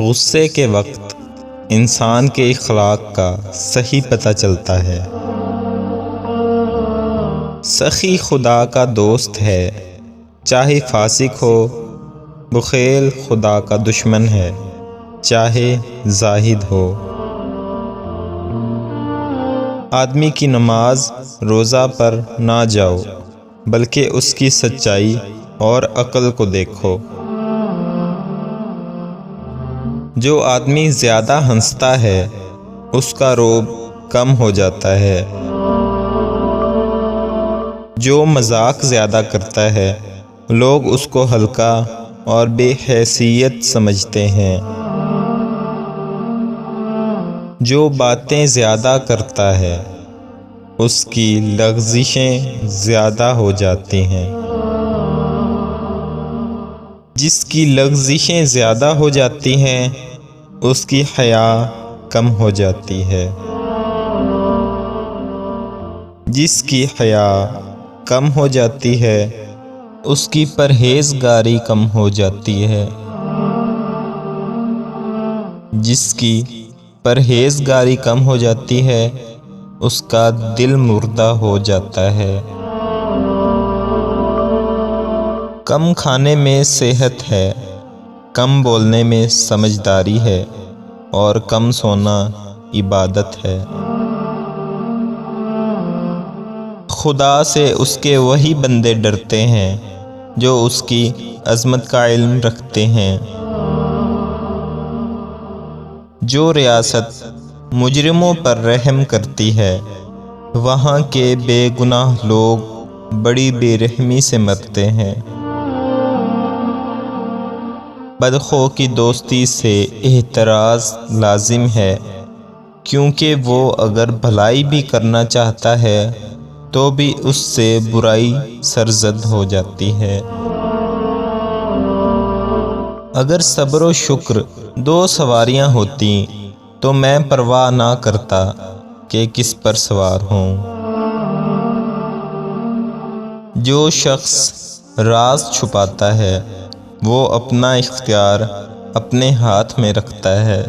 غصے کے وقت انسان کے اخلاق کا صحیح پتہ چلتا ہے۔ سخی خدا کا دوست ہے، چاہے فاسق ہو، بخیل خدا کا دشمن ہے، چاہے زاہد ہو۔ آدمی کی نماز روزہ پر نہ جاؤ، بلکہ اس کی سچائی اور عقل کو دیکھو۔ جو آدمی زیادہ ہنستا ہے اس کا رعب کم ہو جاتا ہے۔ جو مذاق زیادہ کرتا ہے لوگ اس کو ہلکا اور بے حیثیت سمجھتے ہیں۔ جو باتیں زیادہ کرتا ہے اس کی لغزشیں زیادہ ہو جاتی ہیں۔ جس کی لغزشیں زیادہ ہو جاتی ہیں اس کی حیا کم ہو جاتی ہے۔ جس کی حیا کم ہو جاتی ہے اس کی پرہیزگاری کم ہو جاتی ہے۔ جس کی پرہیزگاری کم ہو جاتی ہے اس کا دل مردہ ہو جاتا ہے۔ کم کھانے میں صحت ہے، کم بولنے میں سمجھداری ہے، اور کم سونا عبادت ہے۔ خدا سے اس کے وہی بندے ڈرتے ہیں جو اس کی عظمت کا علم رکھتے ہیں۔ جو ریاست مجرموں پر رحم کرتی ہے وہاں کے بے گناہ لوگ بڑی بے رحمی سے مرتے ہیں۔ بدخو کی دوستی سے احتراز لازم ہے، کیونکہ وہ اگر بھلائی بھی کرنا چاہتا ہے تو بھی اس سے برائی سرزد ہو جاتی ہے۔ اگر صبر و شکر دو سواریاں ہوتی تو میں پرواہ نہ کرتا کہ کس پر سوار ہوں۔ جو شخص راز چھپاتا ہے وہ اپنا اختیار اپنے ہاتھ میں رکھتا ہے۔